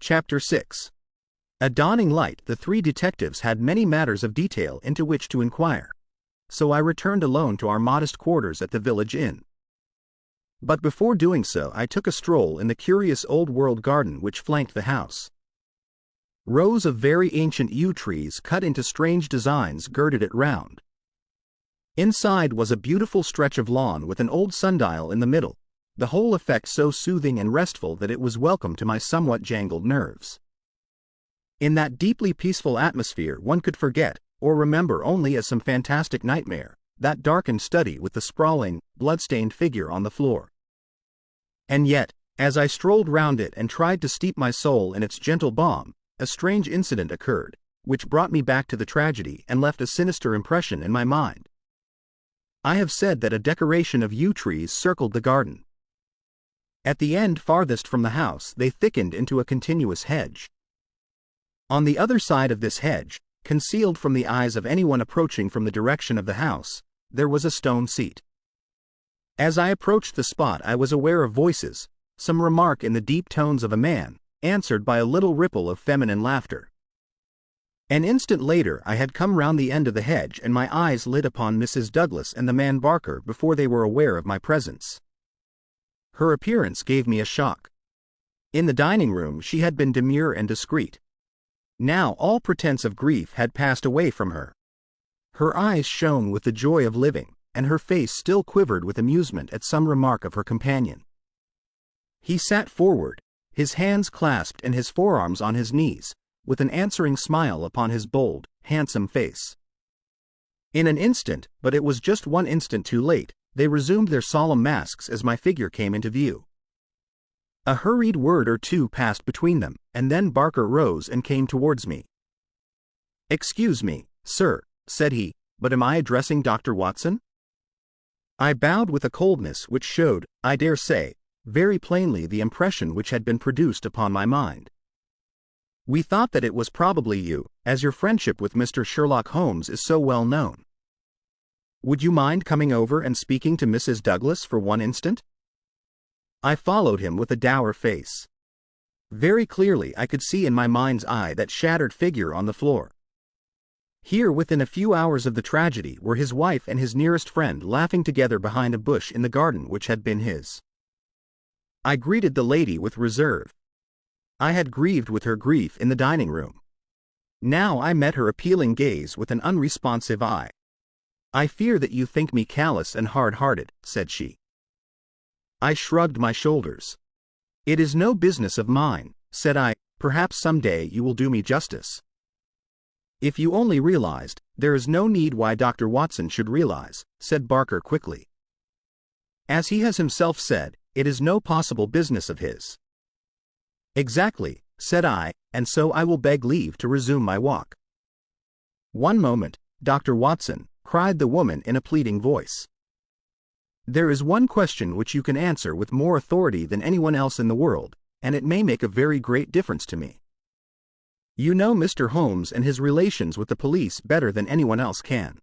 Chapter 6. A dawning light. The three detectives had many matters of detail into which to inquire, so I returned alone to our modest quarters at the village inn. But before doing so I took a stroll in the curious old-world garden which flanked the house. Rows of very ancient yew trees cut into strange designs girded it round. Inside was a beautiful stretch of lawn with an old sundial in the middle, the whole effect so soothing and restful that it was welcome to my somewhat jangled nerves. In that deeply peaceful atmosphere one could forget, or remember only as some fantastic nightmare, that darkened study with the sprawling, blood-stained figure on the floor. And yet, as I strolled round it and tried to steep my soul in its gentle balm, a strange incident occurred, which brought me back to the tragedy and left a sinister impression in my mind. I have said that a decoration of yew trees circled the garden. At the end farthest from the house they thickened into a continuous hedge. On the other side of this hedge, concealed from the eyes of anyone approaching from the direction of the house, there was a stone seat. As I approached the spot I was aware of voices, some remark in the deep tones of a man, answered by a little ripple of feminine laughter. An instant later I had come round the end of the hedge and my eyes lit upon Mrs. Douglas and the man Barker before they were aware of my presence. Her appearance gave me a shock. In the dining room she had been demure and discreet. Now all pretense of grief had passed away from her. Her eyes shone with the joy of living, and her face still quivered with amusement at some remark of her companion. He sat forward, his hands clasped and his forearms on his knees, with an answering smile upon his bold, handsome face. In an instant, but it was just one instant too late, they resumed their solemn masks as my figure came into view. A hurried word or two passed between them, and then Barker rose and came towards me. "Excuse me, sir," said he, "but am I addressing Dr. Watson?" I bowed with a coldness which showed, I dare say, very plainly the impression which had been produced upon my mind. "We thought that it was probably you, as your friendship with Mr. Sherlock Holmes is so well known. Would you mind coming over and speaking to Mrs. Douglas for one instant?" I followed him with a dour face. Very clearly I could see in my mind's eye that shattered figure on the floor. Here within a few hours of the tragedy were his wife and his nearest friend laughing together behind a bush in the garden which had been his. I greeted the lady with reserve. I had grieved with her grief in the dining room. Now I met her appealing gaze with an unresponsive eye. "I fear that you think me callous and hard-hearted," said she. I shrugged my shoulders. "It is no business of mine," said I. "Perhaps some day you will do me justice." "If you only realized, there is no need why Dr. Watson should realize," said Barker quickly. "As he has himself said, it is no possible business of his." "Exactly," said I, "and so I will beg leave to resume my walk." "One moment, Dr. Watson," cried the woman in a pleading voice. "There is one question which you can answer with more authority than anyone else in the world, and it may make a very great difference to me. You know Mr. Holmes and his relations with the police better than anyone else can.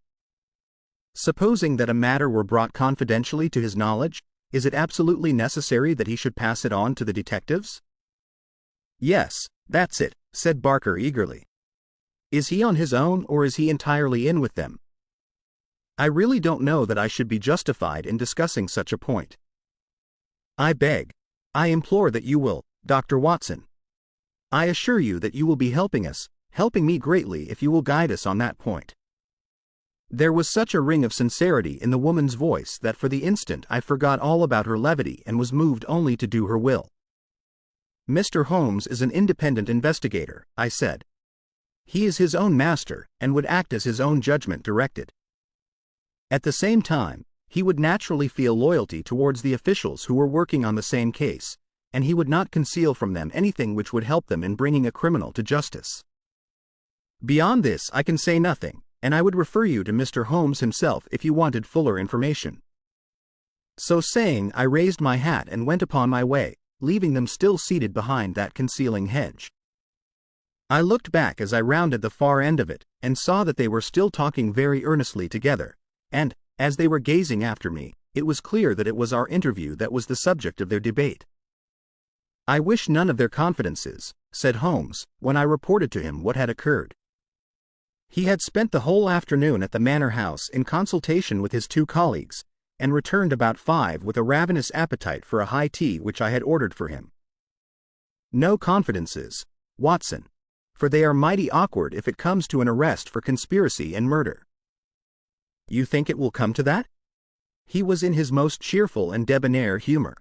Supposing that a matter were brought confidentially to his knowledge, is it absolutely necessary that he should pass it on to the detectives?" "Yes, that's it," said Barker eagerly. "Is he on his own or is he entirely in with them? I really don't know that I should be justified in discussing such a point. I beg, I implore that you will, Dr. Watson. I assure you that you will be helping us, helping me greatly if you will guide us on that point." There was such a ring of sincerity in the woman's voice that for the instant I forgot all about her levity and was moved only to do her will. "Mr. Holmes is an independent investigator," I said. "He is his own master and would act as his own judgment directed. At the same time, he would naturally feel loyalty towards the officials who were working on the same case, and he would not conceal from them anything which would help them in bringing a criminal to justice. Beyond this I can say nothing, and I would refer you to Mr. Holmes himself if you wanted fuller information." So saying I raised my hat and went upon my way, leaving them still seated behind that concealing hedge. I looked back as I rounded the far end of it, and saw that they were still talking very earnestly together, and, as they were gazing after me, it was clear that it was our interview that was the subject of their debate. "I wish none of their confidences," said Holmes, when I reported to him what had occurred. He had spent the whole afternoon at the manor house in consultation with his two colleagues, and returned about 5 with a ravenous appetite for a high tea which I had ordered for him. "No confidences, Watson, for they are mighty awkward if it comes to an arrest for conspiracy and murder." "You think it will come to that?" He was in his most cheerful and debonair humor.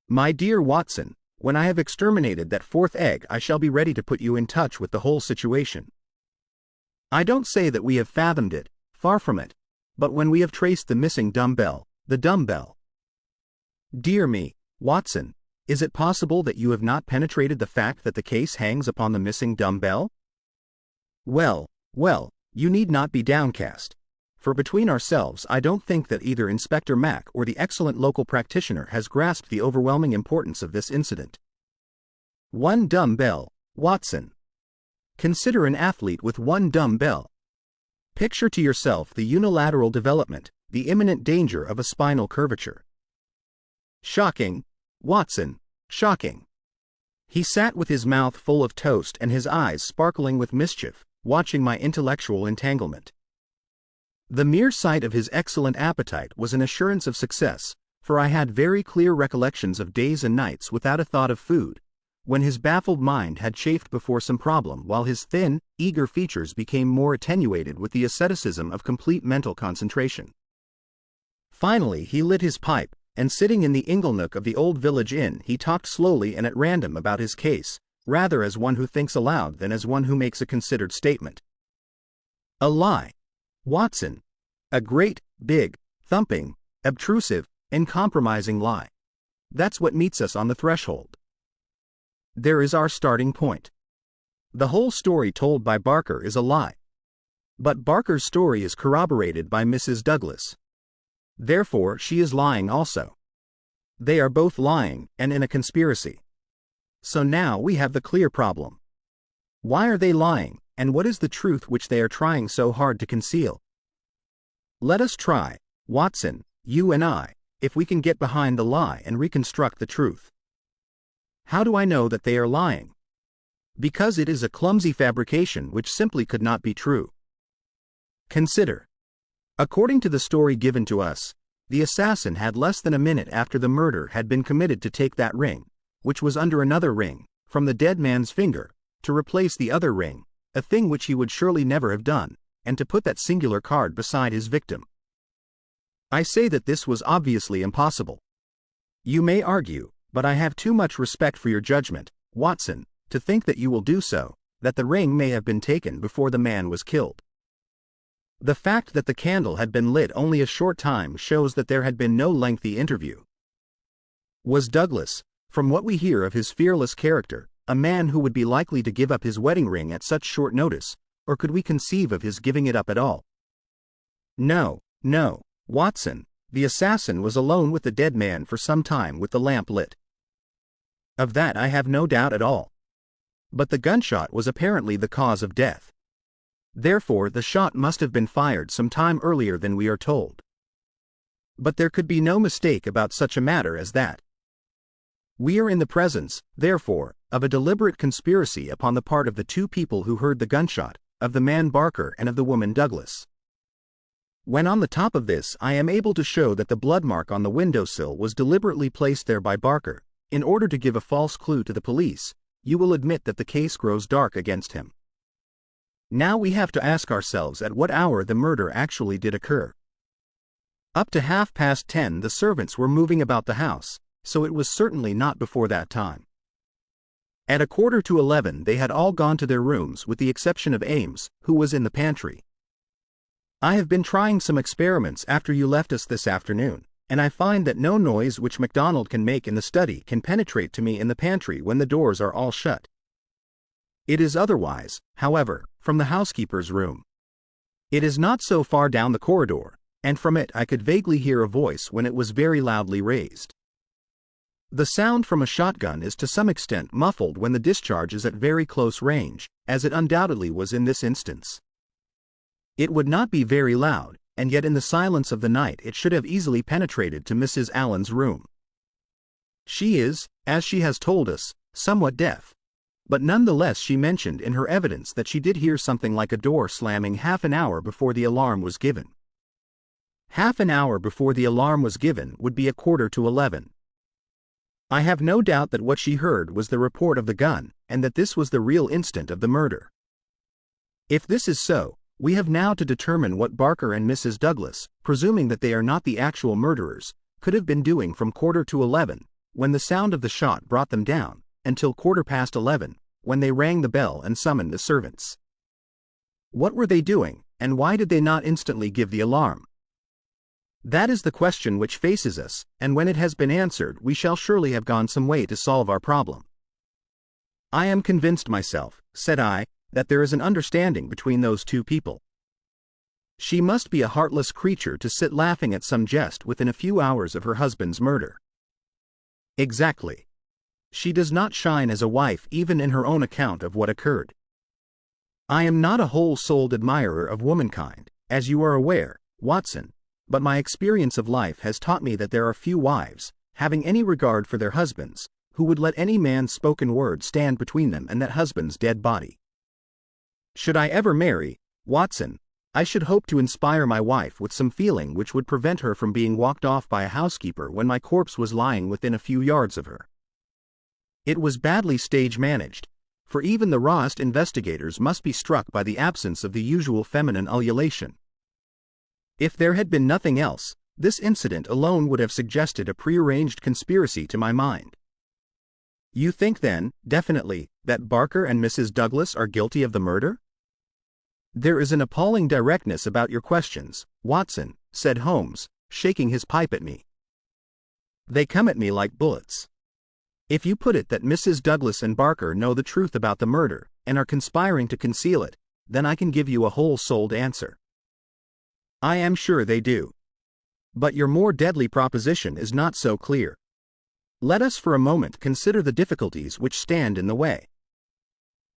"My dear Watson, when I have exterminated that 4th egg I shall be ready to put you in touch with the whole situation. I don't say that we have fathomed it, far from it, but when we have traced the missing dumbbell, the dumbbell." "Dear me, Watson, is it possible that you have not penetrated the fact that the case hangs upon the missing dumbbell? Well, well, you need not be downcast, for between ourselves I don't think that either Inspector Mack or the excellent local practitioner has grasped the overwhelming importance of this incident. One dumbbell, Watson. Consider an athlete with one dumbbell. Picture to yourself the unilateral development, the imminent danger of a spinal curvature. Shocking, Watson, shocking." He sat with his mouth full of toast and his eyes sparkling with mischief, watching my intellectual entanglement. The mere sight of his excellent appetite was an assurance of success, for I had very clear recollections of days and nights without a thought of food, when his baffled mind had chafed before some problem while his thin, eager features became more attenuated with the asceticism of complete mental concentration. Finally he lit his pipe, and sitting in the inglenook of the old village inn he talked slowly and at random about his case, rather as one who thinks aloud than as one who makes a considered statement. "A lie, Watson. A great, big, thumping, obtrusive, and compromising lie. That's what meets us on the threshold. There is our starting point. The whole story told by Barker is a lie. But Barker's story is corroborated by Mrs. Douglas. Therefore she is lying also. They are both lying, and in a conspiracy. So now we have the clear problem. Why are they lying, and what is the truth which they are trying so hard to conceal? Let us try, Watson, you and I, if we can get behind the lie and reconstruct the truth. How do I know that they are lying? Because it is a clumsy fabrication which simply could not be true. Consider. According to the story given to us, the assassin had less than a minute after the murder had been committed to take that ring, which was under another ring, from the dead man's finger, to replace the other ring, a thing which he would surely never have done, and to put that singular card beside his victim. I say that this was obviously impossible. You may argue, but I have too much respect for your judgment, Watson, to think that you will do so, that the ring may have been taken before the man was killed. The fact that the candle had been lit only a short time shows that there had been no lengthy interview. Was Douglas, from what we hear of his fearless character, a man who would be likely to give up his wedding ring at such short notice, or could we conceive of his giving it up at all? No, no, Watson, the assassin was alone with the dead man for some time with the lamp lit. Of that I have no doubt at all. But the gunshot was apparently the cause of death. Therefore the shot must have been fired some time earlier than we are told. But there could be no mistake about such a matter as that. We are in the presence, therefore, of a deliberate conspiracy upon the part of the two people who heard the gunshot, of the man Barker and of the woman Douglas. When on the top of this I am able to show that the blood mark on the windowsill was deliberately placed there by Barker, in order to give a false clue to the police, you will admit that the case grows dark against him. Now we have to ask ourselves at what hour the murder actually did occur. Up to 10:30 the servants were moving about the house, so it was certainly not before that time. At 11:15 they had all gone to their rooms with the exception of Ames, who was in the pantry. I have been trying some experiments after you left us this afternoon, and I find that no noise which MacDonald can make in the study can penetrate to me in the pantry when the doors are all shut. It is otherwise, however, from the housekeeper's room. It is not so far down the corridor, and from it I could vaguely hear a voice when it was very loudly raised. The sound from a shotgun is to some extent muffled when the discharge is at very close range, as it undoubtedly was in this instance. It would not be very loud, and yet in the silence of the night it should have easily penetrated to Mrs. Allen's room. She is, as she has told us, somewhat deaf. But nonetheless she mentioned in her evidence that she did hear something like a door slamming half an hour before the alarm was given. Half an hour before the alarm was given would be 11:15. I have no doubt that what she heard was the report of the gun, and that this was the real instant of the murder. If this is so, we have now to determine what Barker and Mrs. Douglas, presuming that they are not the actual murderers, could have been doing from 11:15, when the sound of the shot brought them down, until 11:15, when they rang the bell and summoned the servants. What were they doing, and why did they not instantly give the alarm? That is the question which faces us, and when it has been answered we shall surely have gone some way to solve our problem. I am convinced myself, said I, that there is an understanding between those two people. She must be a heartless creature to sit laughing at some jest within a few hours of her husband's murder. Exactly. She does not shine as a wife even in her own account of what occurred. I am not a whole-souled admirer of womankind, as you are aware, Watson, but my experience of life has taught me that there are few wives, having any regard for their husbands, who would let any man's spoken word stand between them and that husband's dead body. Should I ever marry, Watson, I should hope to inspire my wife with some feeling which would prevent her from being walked off by a housekeeper when my corpse was lying within a few yards of her. It was badly stage-managed, for even the rawest investigators must be struck by the absence of the usual feminine ululation. If there had been nothing else, this incident alone would have suggested a prearranged conspiracy to my mind. You think then, definitely, that Barker and Mrs. Douglas are guilty of the murder? There is an appalling directness about your questions, Watson, said Holmes, shaking his pipe at me. They come at me like bullets. If you put it that Mrs. Douglas and Barker know the truth about the murder, and are conspiring to conceal it, then I can give you a whole-souled answer. I am sure they do. But your more deadly proposition is not so clear. Let us for a moment consider the difficulties which stand in the way.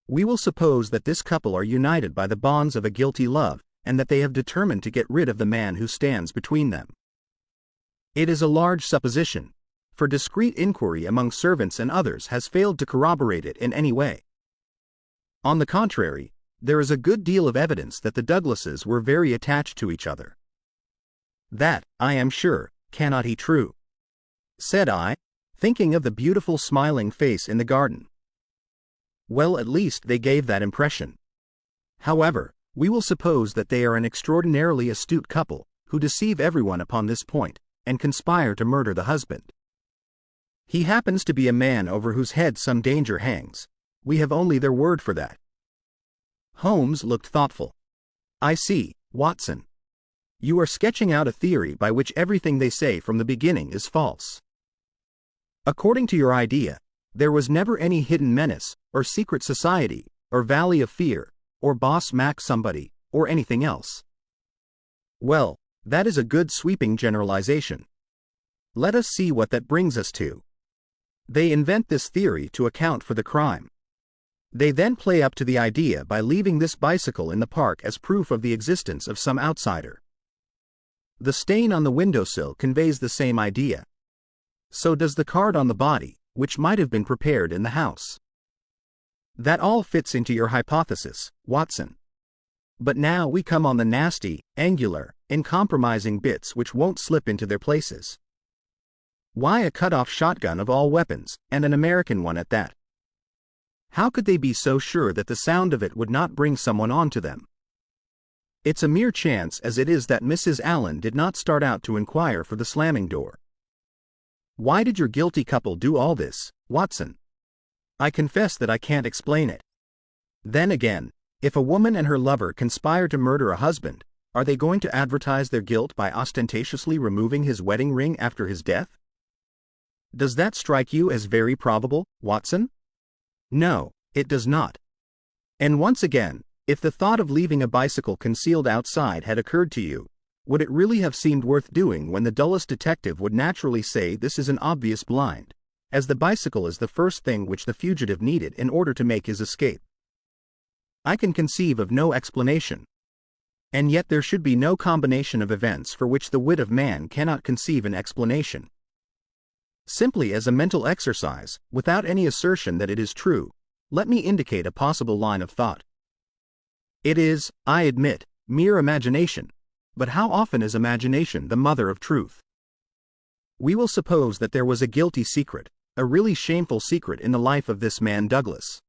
We will suppose that this couple are united by the bonds of a guilty love, and that they have determined to get rid of the man who stands between them. It is a large supposition, for discreet inquiry among servants and others has failed to corroborate it in any way. On the contrary, there is a good deal of evidence that the Douglases were very attached to each other. That, I am sure, cannot be true, said I, thinking of the beautiful smiling face in the garden. Well, at least they gave that impression. However, we will suppose that they are an extraordinarily astute couple, who deceive everyone upon this point, and conspire to murder the husband. He happens to be a man over whose head some danger hangs. We have only their word for that. Holmes looked thoughtful. I see, Watson. You are sketching out a theory by which everything they say from the beginning is false. According to your idea, there was never any hidden menace, or secret society, or valley of fear, or boss Mac somebody, or anything else. Well, that is a good sweeping generalization. Let us see what that brings us to. They invent this theory to account for the crime. They then play up to the idea by leaving this bicycle in the park as proof of the existence of some outsider. The stain on the windowsill conveys the same idea. So does the card on the body, which might have been prepared in the house. That all fits into your hypothesis, Watson. But now we come on the nasty, angular, uncompromising bits which won't slip into their places. Why a cut-off shotgun of all weapons, and an American one at that? How could they be so sure that the sound of it would not bring someone on to them? It's a mere chance as it is that Mrs. Allen did not start out to inquire for the slamming door. Why did your guilty couple do all this, Watson? I confess that I can't explain it. Then again, if a woman and her lover conspire to murder a husband, are they going to advertise their guilt by ostentatiously removing his wedding ring after his death? Does that strike you as very probable, Watson? No, it does not. And once again, if the thought of leaving a bicycle concealed outside had occurred to you, would it really have seemed worth doing when the dullest detective would naturally say this is an obvious blind, as the bicycle is the first thing which the fugitive needed in order to make his escape? I can conceive of no explanation. And yet there should be no combination of events for which the wit of man cannot conceive an explanation. Simply as a mental exercise, without any assertion that it is true, let me indicate a possible line of thought. It is, I admit, mere imagination, but how often is imagination the mother of truth? We will suppose that there was a guilty secret, a really shameful secret in the life of this man Douglas.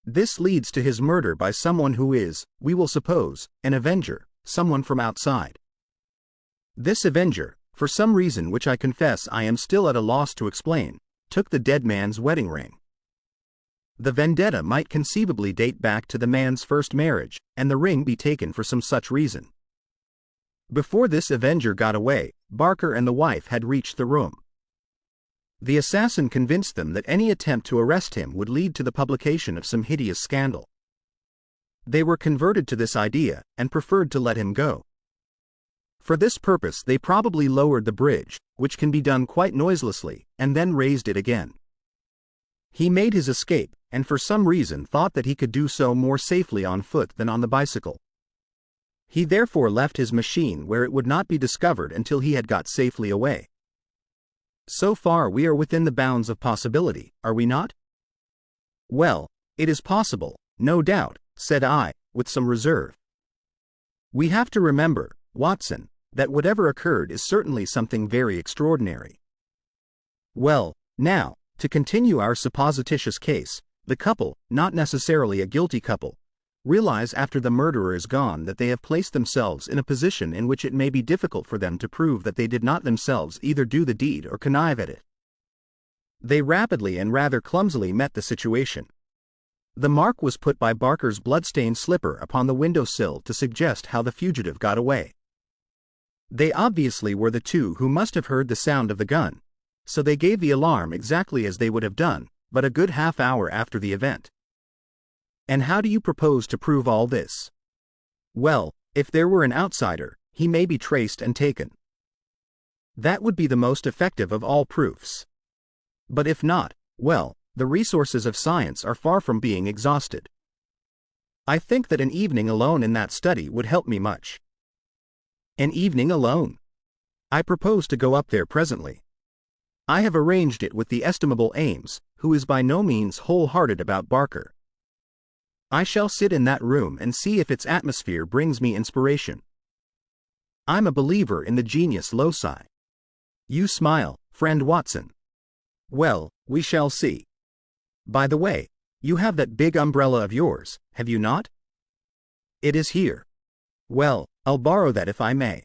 This leads to his murder by someone who is, we will suppose, an avenger, someone from outside. This avenger, for some reason which I confess I am still at a loss to explain, took the dead man's wedding ring. The vendetta might conceivably date back to the man's first marriage, and the ring be taken for some such reason. Before this avenger got away, Barker and the wife had reached the room. The assassin convinced them that any attempt to arrest him would lead to the publication of some hideous scandal. They were converted to this idea, and preferred to let him go. For this purpose they probably lowered the bridge, which can be done quite noiselessly, and then raised it again. He made his escape, and for some reason thought that he could do so more safely on foot than on the bicycle. He therefore left his machine where it would not be discovered until he had got safely away. So far we are within the bounds of possibility, are we not? Well, it is possible, no doubt, said I, with some reserve. We have to remember, Watson, that whatever occurred is certainly something very extraordinary. Well, now, to continue our supposititious case, the couple, not necessarily a guilty couple, realize after the murderer is gone that they have placed themselves in a position in which it may be difficult for them to prove that they did not themselves either do the deed or connive at it. They rapidly and rather clumsily met the situation. The mark was put by Barker's blood-stained slipper upon the window-sill to suggest how the fugitive got away. They obviously were the two who must have heard the sound of the gun, so they gave the alarm exactly as they would have done, but a good half-hour after the event. And how do you propose to prove all this? Well, if there were an outsider, he may be traced and taken. That would be the most effective of all proofs. But if not, well, the resources of science are far from being exhausted. I think that an evening alone in that study would help me much. An evening alone? I propose to go up there presently. I have arranged it with the estimable Ames, who is by no means wholehearted about Barker. I shall sit in that room and see if its atmosphere brings me inspiration. I'm a believer in the genius loci. You smile, friend Watson. Well, we shall see. By the way, you have that big umbrella of yours, have you not? It is here. Well, I'll borrow that if I may.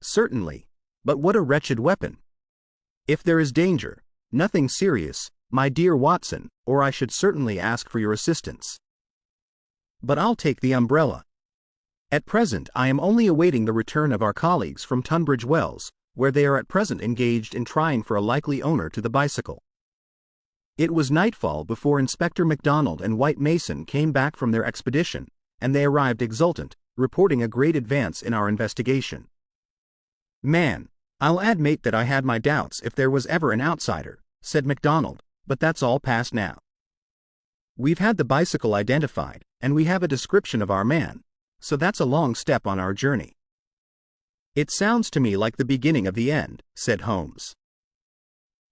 Certainly, but what a wretched weapon. If there is danger, nothing serious, my dear Watson, or I should certainly ask for your assistance. But I'll take the umbrella. At present I am only awaiting the return of our colleagues from Tunbridge Wells, where they are at present engaged in trying for a likely owner to the bicycle. It was nightfall before Inspector MacDonald and White Mason came back from their expedition, and they arrived exultant, reporting a great advance in our investigation. Man, I'll admit that I had my doubts if there was ever an outsider, said MacDonald, but that's all past now. We've had the bicycle identified, and we have a description of our man, so that's a long step on our journey. It sounds to me like the beginning of the end, said Holmes.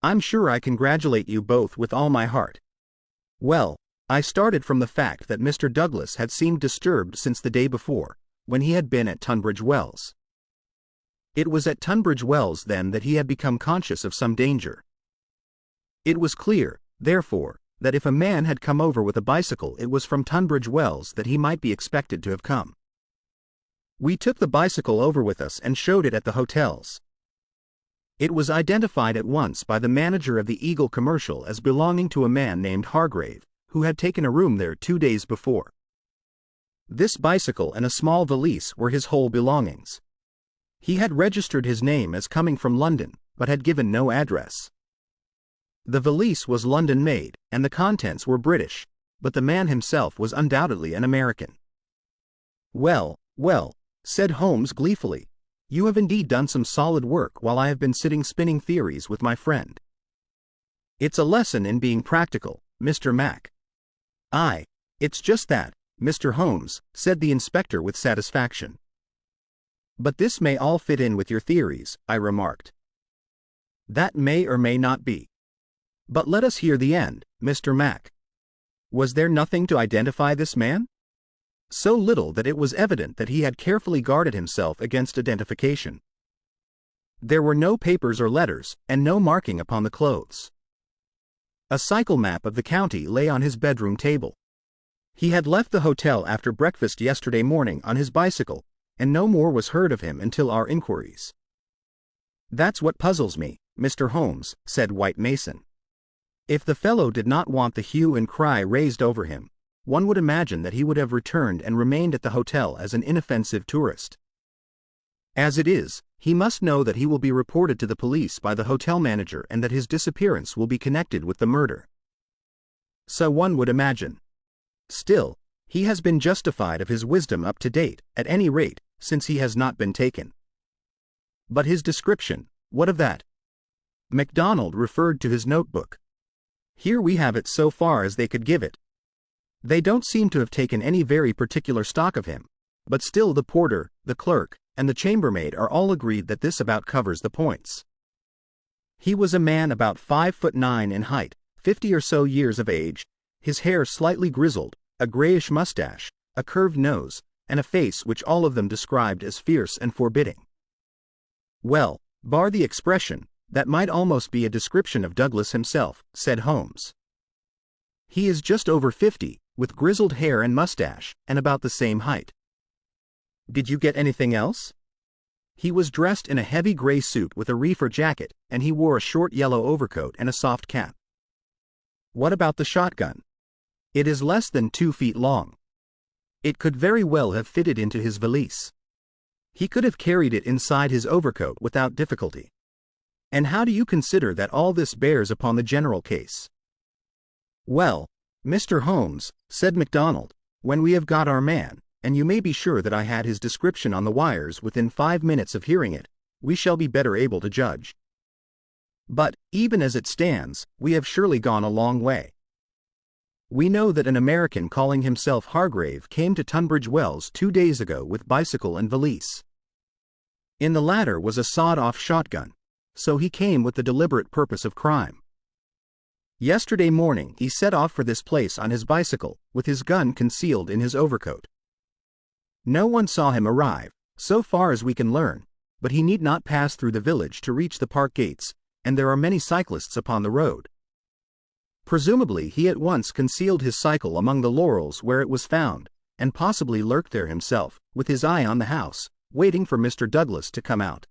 I'm sure I congratulate you both with all my heart. Well, I started from the fact that Mr. Douglas had seemed disturbed since the day before, when he had been at Tunbridge Wells. It was at Tunbridge Wells then that he had become conscious of some danger. It was clear, therefore, that if a man had come over with a bicycle it was from Tunbridge Wells that he might be expected to have come. We took the bicycle over with us and showed it at the hotels. It was identified at once by the manager of the Eagle Commercial as belonging to a man named Hargrave, who had taken a room there 2 days before. This bicycle and a small valise were his whole belongings. He had registered his name as coming from London, but had given no address. The valise was London-made, and the contents were British, but the man himself was undoubtedly an American. Well, well, said Holmes gleefully, you have indeed done some solid work while I have been sitting spinning theories with my friend. It's a lesson in being practical, Mr. Mac. Aye, it's just that, Mr. Holmes, said the inspector with satisfaction. But this may all fit in with your theories, I remarked. That may or may not be. But let us hear the end, Mr. Mack. Was there nothing to identify this man? So little that it was evident that he had carefully guarded himself against identification. There were no papers or letters, and no marking upon the clothes. A cycle map of the county lay on his bedroom table. He had left the hotel after breakfast yesterday morning on his bicycle, and no more was heard of him until our inquiries. That's what puzzles me, Mr. Holmes, said White Mason. If the fellow did not want the hue and cry raised over him, one would imagine that he would have returned and remained at the hotel as an inoffensive tourist. As it is, he must know that he will be reported to the police by the hotel manager and that his disappearance will be connected with the murder. So one would imagine. Still, he has been justified of his wisdom up to date, at any rate, since he has not been taken. But his description, what of that? MacDonald referred to his notebook. Here we have it so far as they could give it. They don't seem to have taken any very particular stock of him, but still the porter, the clerk, and the chambermaid are all agreed that this about covers the points. He was a man about 5'9" in height, 50 or so years of age, his hair slightly grizzled, a grayish mustache, a curved nose, and a face which all of them described as fierce and forbidding. Well, bar the expression, that might almost be a description of Douglas himself, said Holmes. He is just over 50, with grizzled hair and mustache, and about the same height. Did you get anything else? He was dressed in a heavy gray suit with a reefer jacket, and he wore a short yellow overcoat and a soft cap. What about the shotgun? It is less than 2 feet long. It could very well have fitted into his valise. He could have carried it inside his overcoat without difficulty. And how do you consider that all this bears upon the general case? Well, Mr. Holmes, said MacDonald, when we have got our man, and you may be sure that I had his description on the wires within 5 minutes of hearing it, we shall be better able to judge. But, even as it stands, we have surely gone a long way. We know that an American calling himself Hargrave came to Tunbridge Wells 2 days ago with bicycle and valise. In the latter was a sawed-off shotgun, so he came with the deliberate purpose of crime. Yesterday morning he set off for this place on his bicycle, with his gun concealed in his overcoat. No one saw him arrive, so far as we can learn, but he need not pass through the village to reach the park gates, and there are many cyclists upon the road. Presumably he at once concealed his cycle among the laurels where it was found, and possibly lurked there himself, with his eye on the house, waiting for Mr. Douglas to come out.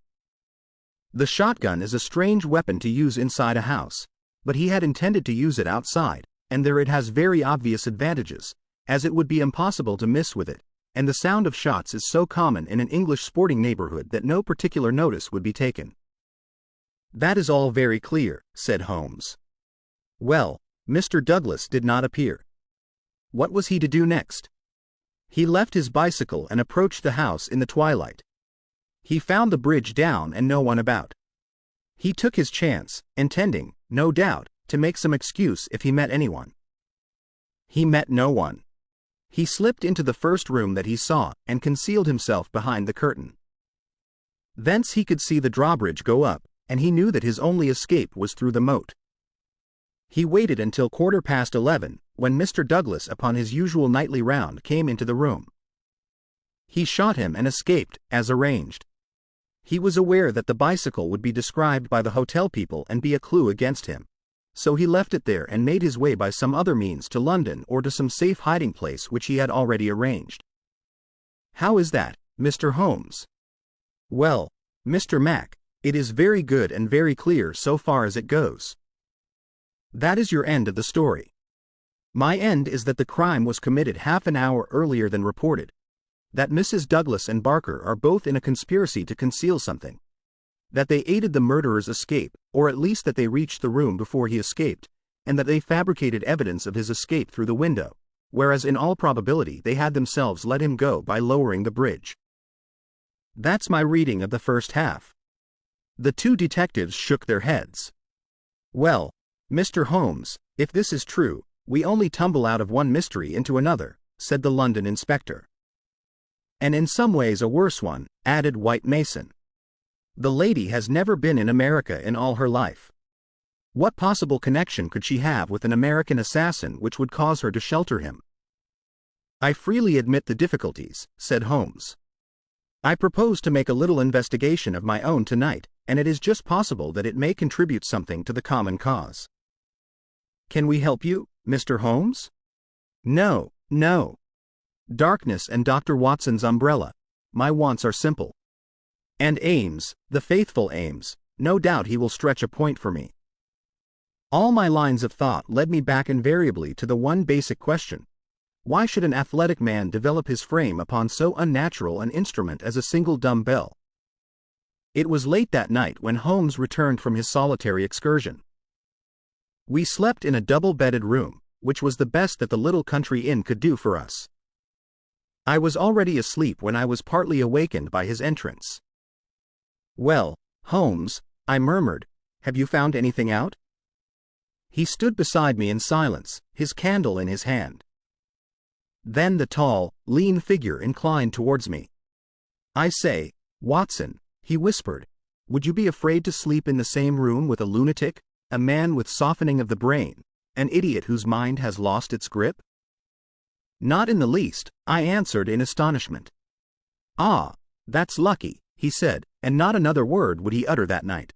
The shotgun is a strange weapon to use inside a house, but he had intended to use it outside, and there it has very obvious advantages, as it would be impossible to miss with it, and the sound of shots is so common in an English sporting neighborhood that no particular notice would be taken. That is all very clear, said Holmes. Well, Mr. Douglas did not appear. What was he to do next? He left his bicycle and approached the house in the twilight. He found the bridge down and no one about. He took his chance, intending, no doubt, to make some excuse if he met anyone. He met no one. He slipped into the first room that he saw and concealed himself behind the curtain. Thence he could see the drawbridge go up, and he knew that his only escape was through the moat. He waited until 11:15, when Mr. Douglas upon his usual nightly round came into the room. He shot him and escaped, as arranged. He was aware that the bicycle would be described by the hotel people and be a clue against him, so he left it there and made his way by some other means to London or to some safe hiding place which he had already arranged. How is that, Mr. Holmes? Well, Mr. Mack, it is very good and very clear so far as it goes. That is your end of the story. My end is that the crime was committed half an hour earlier than reported, that Mrs. Douglas and Barker are both in a conspiracy to conceal something, that they aided the murderer's escape, or at least that they reached the room before he escaped, and that they fabricated evidence of his escape through the window, whereas in all probability they had themselves let him go by lowering the bridge. That's my reading of the first half. The two detectives shook their heads. Well, Mr. Holmes, if this is true, we only tumble out of one mystery into another, said the London inspector. And in some ways a worse one, added White Mason. The lady has never been in America in all her life. What possible connection could she have with an American assassin which would cause her to shelter him? I freely admit the difficulties, said Holmes. I propose to make a little investigation of my own tonight, and it is just possible that it may contribute something to the common cause. Can we help you, Mr. Holmes? No, no. Darkness and Dr. Watson's umbrella. My wants are simple. And Ames, the faithful Ames, no doubt he will stretch a point for me. All my lines of thought led me back invariably to the one basic question. Why should an athletic man develop his frame upon so unnatural an instrument as a single dumbbell? It was late that night when Holmes returned from his solitary excursion. We slept in a double-bedded room, which was the best that the little country inn could do for us. I was already asleep when I was partly awakened by his entrance. "Well, Holmes," I murmured, "have you found anything out?" He stood beside me in silence, his candle in his hand. Then the tall, lean figure inclined towards me. "I say, Watson," he whispered, "would you be afraid to sleep in the same room with a lunatic, a man with softening of the brain, an idiot whose mind has lost its grip?" "Not in the least," I answered in astonishment. "Ah, that's lucky," he said, and not another word would he utter that night.